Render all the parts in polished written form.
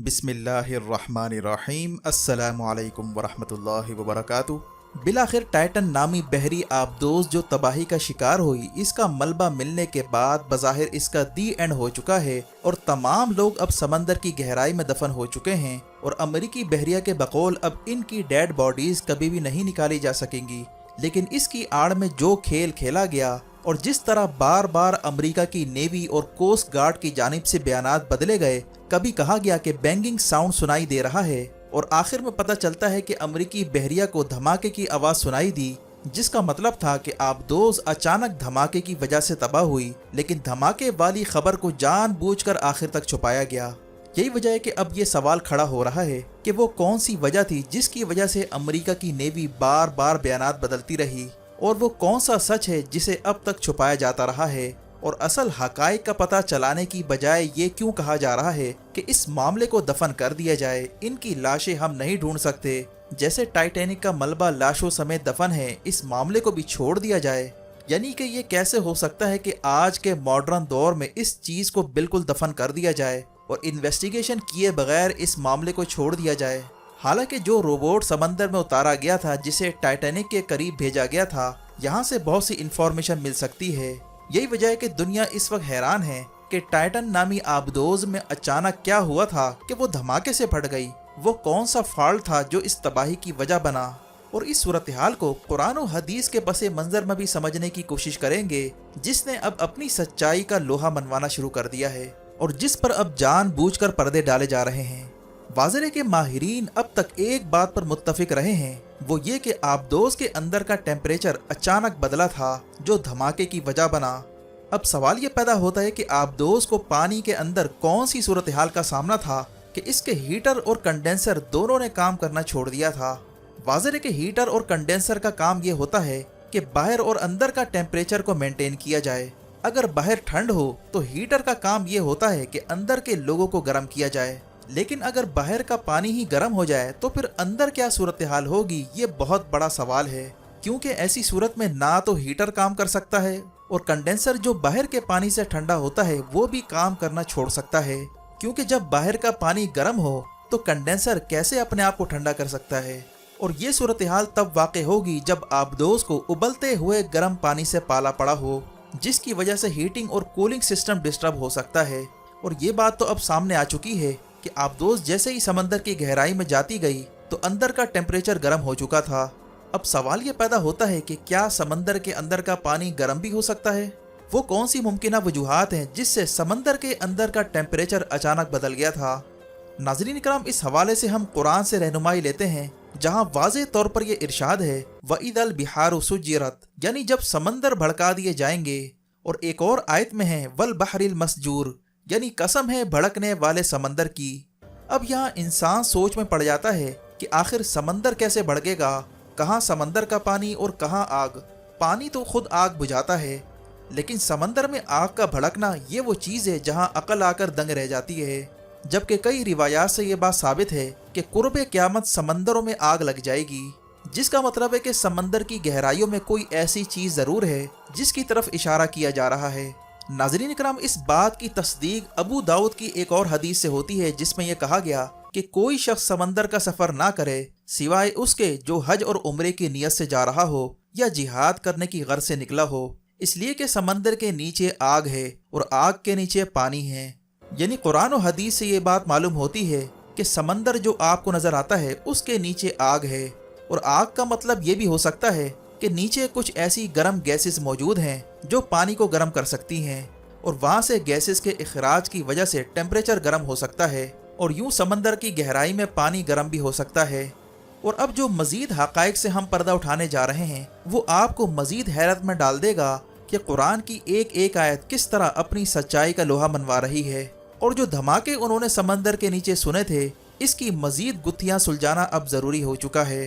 बिस्मिल्लाहिर्रहमानिर्रहीम। अस्सलामु अलैकुम वरहमतुल्लाहि वबरकातुहू। बिलाखिर टाइटन नामी बहरी आबदोज जो तबाही का शिकार हुई, इसका मलबा मिलने के बाद बज़ाहिर इसका दी एंड हो चुका है और तमाम लोग अब समंदर की गहराई में दफन हो चुके हैं और अमरीकी बहरिया के बकौल अब इनकी डेड बॉडीज कभी भी नहीं निकाली जा सकेंगी। लेकिन इसकी आड़ में जो खेल खेला गया और जिस तरह बार बार अमेरिका की नेवी और कोस्ट गार्ड की जानिब से बयानात बदले गए, कभी कहा गया कि बैंगिंग साउंड सुनाई दे रहा है और आखिर में पता चलता है कि अमेरिकी बहरिया को धमाके की आवाज़ सुनाई दी, जिसका मतलब था कि आबदोज अचानक धमाके की वजह से तबाह हुई, लेकिन धमाके वाली खबर को जानबूझकर आखिर तक छुपाया गया। यही वजह है कि अब ये सवाल खड़ा हो रहा है कि वो कौन सी वजह थी जिसकी वजह से अमेरिका की नेवी बार बार बयानात बदलती रही, और वो कौन सा सच है जिसे अब तक छुपाया जाता रहा है, और असल हकाइक का पता चलाने की बजाय ये क्यों कहा जा रहा है कि इस मामले को दफन कर दिया जाए, इनकी लाशें हम नहीं ढूंढ सकते, जैसे टाइटैनिक का मलबा लाशों समेत दफन है, इस मामले को भी छोड़ दिया जाए। यानी कि ये कैसे हो सकता है कि आज के मॉडर्न दौर में इस चीज़ को बिल्कुल दफन कर दिया जाए और इन्वेस्टिगेशन किए बगैर इस मामले को छोड़ दिया जाए। हालांकि जो रोबोट समंदर में उतारा गया था, जिसे टाइटैनिक के करीब भेजा गया था, यहाँ से बहुत सी इंफॉर्मेशन मिल सकती है। यही वजह है कि दुनिया इस वक्त हैरान है कि टाइटन नामी आबदोज में अचानक क्या हुआ था कि वो धमाके से फट गई। वो कौन सा फॉल्ट था जो इस तबाही की वजह बना, और इस सूरत हाल को कुरान और हदीस के पसे मंजर में भी समझने की कोशिश करेंगे, जिसने अब अपनी सच्चाई का लोहा मनवाना शुरू कर दिया है और जिस पर अब जानबूझकर पर्दे डाले जा रहे हैं। वाज़ेह के माहिरीन अब तक एक बात पर मुत्तफिक रहे हैं, वो ये कि आबदोज के अंदर का टेम्परेचर अचानक बदला था, जो धमाके की वजह बना। अब सवाल ये पैदा होता है कि आबदोज को पानी के अंदर कौन सी सूरत हाल का सामना था कि इसके हीटर और कंडेंसर दोनों ने काम करना छोड़ दिया था। वाज़ेह के हीटर और कंडेंसर का काम ये होता है कि बाहर और अंदर का टेम्परेचर को मेंटेन किया जाए। अगर बाहर ठंड हो तो हीटर का काम ये होता है कि अंदर के लोगों को गर्म किया जाए, लेकिन अगर बाहर का पानी ही गर्म हो जाए तो फिर अंदर क्या सूरत हाल होगी, ये बहुत बड़ा सवाल है। क्योंकि ऐसी सूरत में ना तो हीटर काम कर सकता है और कंडेंसर जो बाहर के पानी से ठंडा होता है वो भी काम करना छोड़ सकता है, क्योंकि जब बाहर का पानी गर्म हो तो कंडेंसर कैसे अपने आप को ठंडा कर सकता है। और ये सूरत हाल तब वाक़ होगी जब आबदोज को उबलते हुए गर्म पानी से पाला पड़ा हो, जिसकी वजह से हीटिंग और कूलिंग सिस्टम डिस्टर्ब हो सकता है। और ये बात तो अब सामने आ चुकी है कि आबदोज जैसे ही समंदर की गहराई में जाती गई तो अंदर का टेम्परेचर गर्म हो चुका था। अब सवाल ये पैदा होता है कि क्या समंदर के अंदर का पानी गर्म भी हो सकता है? वो कौन सी मुमकिन वजूहात हैं जिससे समंदर के अंदर का टेम्परेचर अचानक बदल गया था? नाज़रीन इकराम, इस हवाले से हम कुरान से रहनुमाई लेते हैं, जहाँ वाज़ेह तौर पर यह इरशाद है, वइदल बिहारु सुज्जिरत, यानी जब समंदर भड़का दिए जाएंगे। और एक और आयत में है वल बहरिल मस्जूर, यानी कसम है भड़कने वाले समंदर की। अब यहाँ इंसान सोच में पड़ जाता है कि आखिर समंदर कैसे भड़केगा, कहाँ समंदर का पानी और कहाँ आग। पानी तो खुद आग बुझाता है, लेकिन समंदर में आग का भड़कना ये वो चीज़ है जहाँ अकल आकर दंग रह जाती है। जबकि कई रिवायात से ये बात साबित है कि कुर्बे क़यामत समंदरों में आग लग जाएगी, जिसका मतलब है कि समंदर की गहराइयों में कोई ऐसी चीज़ ज़रूर है जिसकी तरफ इशारा किया जा रहा है। नाज़रीन इकराम, इस बात की तस्दीक अबू दाऊद की एक और हदीस से होती है, जिसमें यह कहा गया कि कोई शख्स समंदर का सफ़र ना करे सिवाय उसके जो हज और उम्रे की नीयत से जा रहा हो या जिहाद करने की गर्ज से निकला हो, इसलिए कि समंदर के नीचे आग है और आग के नीचे पानी है। यानी कुरान और हदीस से ये बात मालूम होती है कि समंदर जो आपको नज़र आता है उसके नीचे आग है, और आग का मतलब ये भी हो सकता है कि नीचे कुछ ऐसी गर्म गैसेस मौजूद हैं जो पानी को गर्म कर सकती हैं, और वहाँ से गैसेस के इखराज की वजह से टेम्परेचर गर्म हो सकता है, और यूँ समंदर की गहराई में पानी गर्म भी हो सकता है। और अब जो मज़ीद हक़ाइक़ से हम पर्दा उठाने जा रहे हैं वो आपको मज़ीद हैरत में डाल देगा कि कुरान की एक एक आयत किस तरह अपनी सच्चाई का लोहा मनवा रही है, और जो धमाके उन्होंने समंदर के नीचे सुने थे इसकी मज़ीद गुत्थियाँ सुलझाना अब ज़रूरी हो चुका है।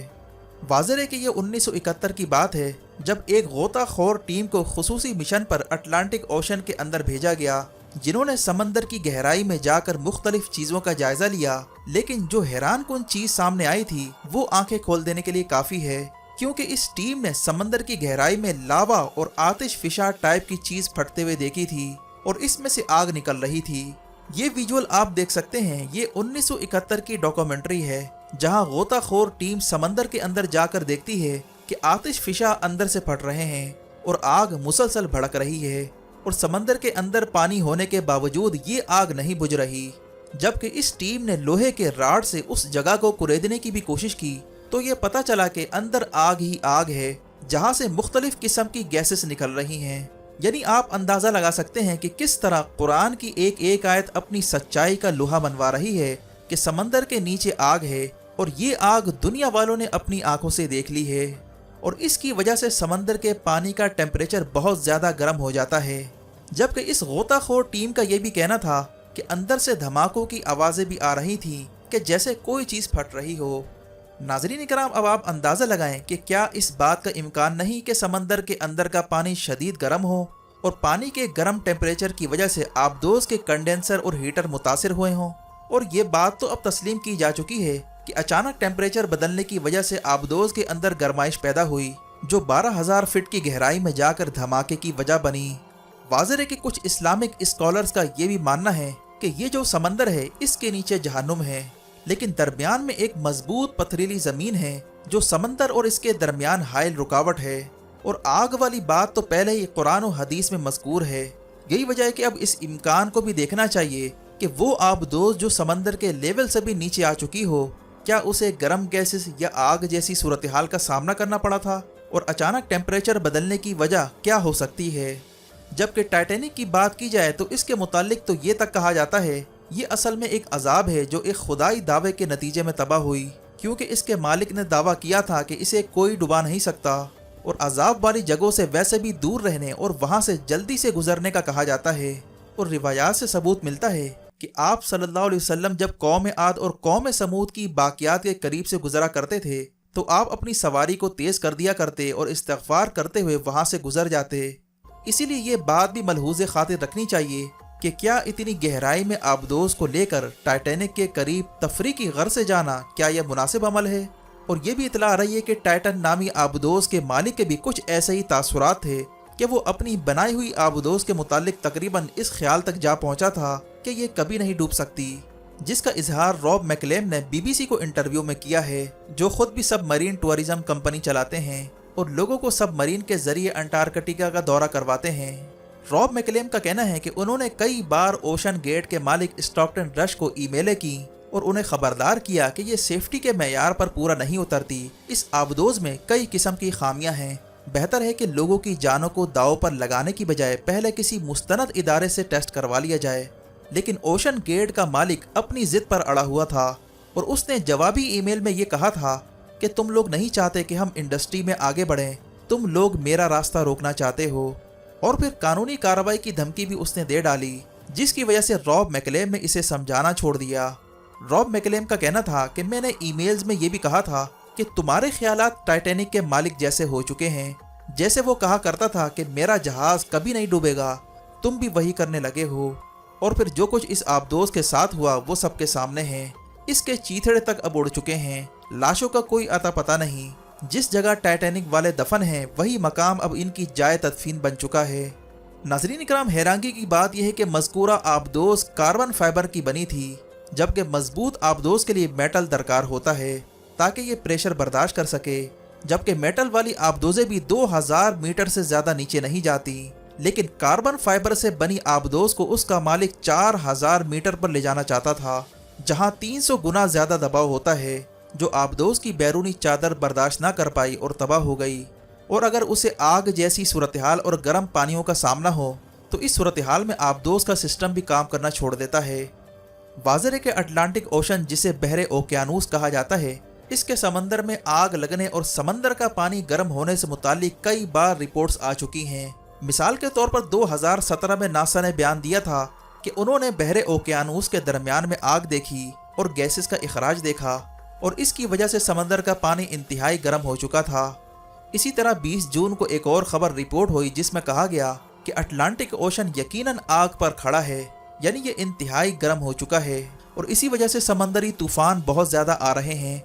वाज़ेह है कि ये 1971 की बात है जब एक गोताखोर टीम को खुसूसी मिशन पर अटलांटिक ओशन के अंदर भेजा गया, जिन्होंने समंदर की गहराई में जाकर मुख्तलिफ चीज़ों का जायजा लिया। लेकिन जो हैरान कुन चीज़ सामने आई थी वो आंखें खोल देने के लिए काफ़ी है, क्योंकि इस टीम ने समंदर की गहराई में लावा और आतिश फिशा टाइप की चीज़ फटते हुए देखी थी और इसमें से आग निकल रही थी। یہ ویجول آپ دیکھ سکتے ہیں، یہ 1971 کی ڈاکومنٹری ہے جہاں غوطہ خور ٹیم سمندر کے اندر جا کر دیکھتی ہے کہ آتش فشاں اندر سے پھٹ رہے ہیں اور آگ مسلسل بھڑک رہی ہے، اور سمندر کے اندر پانی ہونے کے باوجود یہ آگ نہیں بجھ رہی۔ جبکہ اس ٹیم نے لوہے کے راڈ سے اس جگہ کو کریدنے کی بھی کوشش کی تو یہ پتہ چلا کہ اندر آگ ہی آگ ہے جہاں سے مختلف قسم کی گیسز نکل رہی ہیں۔ یعنی آپ اندازہ لگا سکتے ہیں کہ کس طرح قرآن کی ایک ایک آیت اپنی سچائی کا لوہا منوا رہی ہے کہ سمندر کے نیچے آگ ہے، اور یہ آگ دنیا والوں نے اپنی آنکھوں سے دیکھ لی ہے، اور اس کی وجہ سے سمندر کے پانی کا ٹیمپریچر بہت زیادہ گرم ہو جاتا ہے۔ جبکہ اس غوطہ خور ٹیم کا یہ بھی کہنا تھا کہ اندر سے دھماکوں کی آوازیں بھی آ رہی تھیں کہ جیسے کوئی چیز پھٹ رہی ہو۔ ناظرین اکرام، اب آپ اندازہ لگائیں کہ کیا اس بات کا امکان نہیں کہ سمندر کے اندر کا پانی شدید گرم ہو اور پانی کے گرم ٹیمپریچر کی وجہ سے آبدوز کے کنڈینسر اور ہیٹر متاثر ہوئے ہوں؟ اور یہ بات تو اب تسلیم کی جا چکی ہے کہ اچانک ٹیمپریچر بدلنے کی وجہ سے آبدوز کے اندر گرمائش پیدا ہوئی جو 12,000 فٹ کی گہرائی میں جا کر دھماکے کی وجہ بنی۔ واضح ہے کہ کچھ اسلامک اسکالرز کا یہ بھی ماننا ہے کہ یہ جو سمندر ہے اس کے نیچے جہنم ہے، لیکن درمیان میں ایک مضبوط پتھریلی زمین ہے جو سمندر اور اس کے درمیان حائل رکاوٹ ہے، اور آگ والی بات تو پہلے ہی قرآن و حدیث میں مذکور ہے۔ یہی وجہ ہے کہ اب اس امکان کو بھی دیکھنا چاہیے کہ وہ آبدوز جو سمندر کے لیول سے بھی نیچے آ چکی ہو، کیا اسے گرم گیسز یا آگ جیسی صورتحال کا سامنا کرنا پڑا تھا، اور اچانک ٹیمپریچر بدلنے کی وجہ کیا ہو سکتی ہے۔ جبکہ ٹائٹینک کی بات کی جائے تو اس کے متعلق تو یہ تک کہا جاتا ہے یہ اصل میں ایک عذاب ہے جو ایک خدائی دعوے کے نتیجے میں تباہ ہوئی، کیونکہ اس کے مالک نے دعویٰ کیا تھا کہ اسے کوئی ڈبا نہیں سکتا، اور عذاب والی جگہوں سے ویسے بھی دور رہنے اور وہاں سے جلدی سے گزرنے کا کہا جاتا ہے۔ اور روایات سے ثبوت ملتا ہے کہ آپ صلی اللہ علیہ وسلم جب قوم عاد اور قوم سمود کی باقیات کے قریب سے گزرا کرتے تھے تو آپ اپنی سواری کو تیز کر دیا کرتے اور استغفار کرتے ہوئے وہاں سے گزر جاتے۔ اسی لیے یہ بات بھی ملحوظ خاطر رکھنی چاہیے کہ کیا اتنی گہرائی میں آبدوز کو لے کر ٹائٹینک کے قریب تفریح کی غرض سے جانا کیا یہ مناسب عمل ہے؟ اور یہ بھی اطلاع آ رہی ہے کہ ٹائٹن نامی آبدوز کے مالک کے بھی کچھ ایسے ہی تاثرات تھے کہ وہ اپنی بنائی ہوئی آبدوز کے متعلق تقریباً اس خیال تک جا پہنچا تھا کہ یہ کبھی نہیں ڈوب سکتی، جس کا اظہار روب میکلیم نے BBC کو انٹرویو میں کیا ہے، جو خود بھی سب مرین ٹورزم کمپنی چلاتے ہیں اور لوگوں کو سب مرین کے ذریعے انٹارکٹیکا کا دورہ کرواتے ہیں۔ روب میکلیم کا کہنا ہے کہ انہوں نے کئی بار اوشن گیٹ کے مالک اسٹاکٹن رش کو ای میلیں کی اور انہیں خبردار کیا کہ یہ سیفٹی کے معیار پر پورا نہیں اترتی، اس آبدوز میں کئی قسم کی خامیاں ہیں، بہتر ہے کہ لوگوں کی جانوں کو داؤ پر لگانے کی بجائے پہلے کسی مستند ادارے سے ٹیسٹ کروا لیا جائے۔ لیکن اوشن گیٹ کا مالک اپنی ضد پر اڑا ہوا تھا اور اس نے جوابی ای میل میں یہ کہا تھا کہ تم لوگ نہیں چاہتے کہ ہم انڈسٹری میں آگے بڑھیں، تم لوگ میرا راستہ روکنا چاہتے ہو، اور پھر قانونی کارروائی کی دھمکی بھی اس نے دے ڈالی، جس کی وجہ سے روب میکلیم نے اسے سمجھانا چھوڑ دیا۔ روب میکلیم کا کہنا تھا کہ میں نے ای میلز میں یہ بھی کہا تھا کہ تمہارے خیالات ٹائٹینک کے مالک جیسے ہو چکے ہیں، جیسے وہ کہا کرتا تھا کہ میرا جہاز کبھی نہیں ڈوبے گا، تم بھی وہی کرنے لگے ہو، اور پھر جو کچھ اس آبدوز کے ساتھ ہوا وہ سب کے سامنے ہے، اس کے چیتھڑے تک اب اڑ چکے ہیں، لاشوں کا کوئی اتا پتہ نہیں، جس جگہ ٹائٹینک والے دفن ہیں وہی مقام اب ان کی جائے تدفین بن چکا ہے۔ ناظرین اکرام، حیرانگی کی بات یہ ہے کہ مذکورہ آبدوز کاربن فائبر کی بنی تھی، جبکہ مضبوط آبدوز کے لیے میٹل درکار ہوتا ہے تاکہ یہ پریشر برداشت کر سکے، جبکہ میٹل والی آبدوزیں بھی 2000 میٹر سے زیادہ نیچے نہیں جاتی، لیکن کاربن فائبر سے بنی آبدوز کو اس کا مالک 4000 میٹر پر لے جانا چاہتا تھا، جہاں 300 گنا زیادہ دباؤ ہوتا ہے، جو آبدوز کی بیرونی چادر برداشت نہ کر پائی اور تباہ ہو گئی، اور اگر اسے آگ جیسی صورتحال اور گرم پانیوں کا سامنا ہو تو اس صورتحال میں آبدوز کا سسٹم بھی کام کرنا چھوڑ دیتا ہے۔ واضح ہے کہ اٹلانٹک اوشن، جسے بحر اوقیانوس کہا جاتا ہے، اس کے سمندر میں آگ لگنے اور سمندر کا پانی گرم ہونے سے متعلق کئی بار رپورٹس آ چکی ہیں۔ مثال کے طور پر 2017 میں ناسا نے بیان دیا تھا کہ انہوں نے بحر اوقیانوس کے درمیان میں آگ دیکھی اور گیسز کا اخراج دیکھا، اور اس کی وجہ سے سمندر کا پانی انتہائی گرم ہو چکا تھا۔ اسی طرح 20 جون کو ایک اور خبر رپورٹ ہوئی جس میں کہا گیا کہ اٹلانٹک اوشن یقیناً آگ پر کھڑا ہے، یعنی یہ انتہائی گرم ہو چکا ہے، اور اسی وجہ سے سمندری طوفان بہت زیادہ آ رہے ہیں۔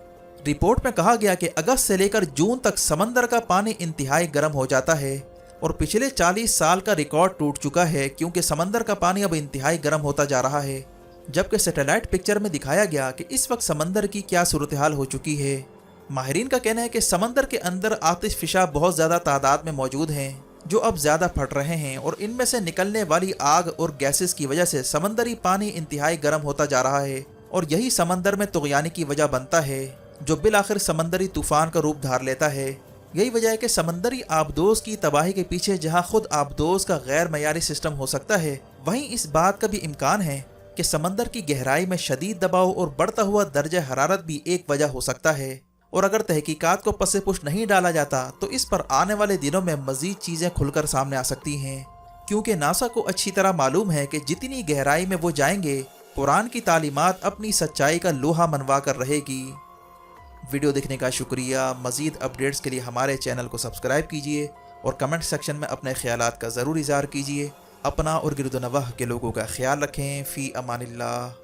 رپورٹ میں کہا گیا کہ اگست سے لے کر جون تک سمندر کا پانی انتہائی گرم ہو جاتا ہے، और पिछले 40 साल का रिकॉर्ड टूट चुका है, क्योंकि समंदर का पानी अब इंतहाई गर्म होता जा रहा है। जबकि सैटेलाइट पिक्चर में दिखाया गया कि इस वक्त समंदर की क्या सूरत हाल हो चुकी है। माहिरीन का कहना है कि समंदर के अंदर आतिशफिशा बहुत ज़्यादा तादाद में मौजूद हैं, जो अब ज़्यादा फट रहे हैं, और इनमें से निकलने वाली आग और गैसेस की वजह से समंदरी पानी इंतहाई गर्म होता जा रहा है, और यही समंदर में तुग़यानी की वजह बनता है, जो बिल आखिर समंदरी तूफ़ान का रूप धार लेता है। यही वजह है कि समंदरी आबदोज़ की तबाही के पीछे जहाँ खुद आबदोज़ का गैर मयारी सिस्टम हो सकता है, वहीं इस बात का भी इम्कान है कि समंदर की गहराई में शदीद दबाव और बढ़ता हुआ दर्जा हरारत भी एक वजह हो सकता है। और अगर तहकीकात को पसे पुश नहीं डाला जाता तो इस पर आने वाले दिनों में मज़ीद चीज़ें खुलकर सामने आ सकती हैं, क्योंकि नासा को अच्छी तरह मालूम है कि जितनी गहराई में वो जाएंगे, कुरान की तालीमात अपनी सच्चाई का लोहा मनवा कर रहेगी। वीडियो देखने का शुक्रिया। मज़ीद अपडेट्स के लिए हमारे चैनल को सब्सक्राइब कीजिए और कमेंट सेक्शन में अपने ख्यालात का ज़रूर इज़हार कीजिए। अपना और गिरदोनवाह के लोगों का ख्याल रखें। फ़ी अमानिल्लाह।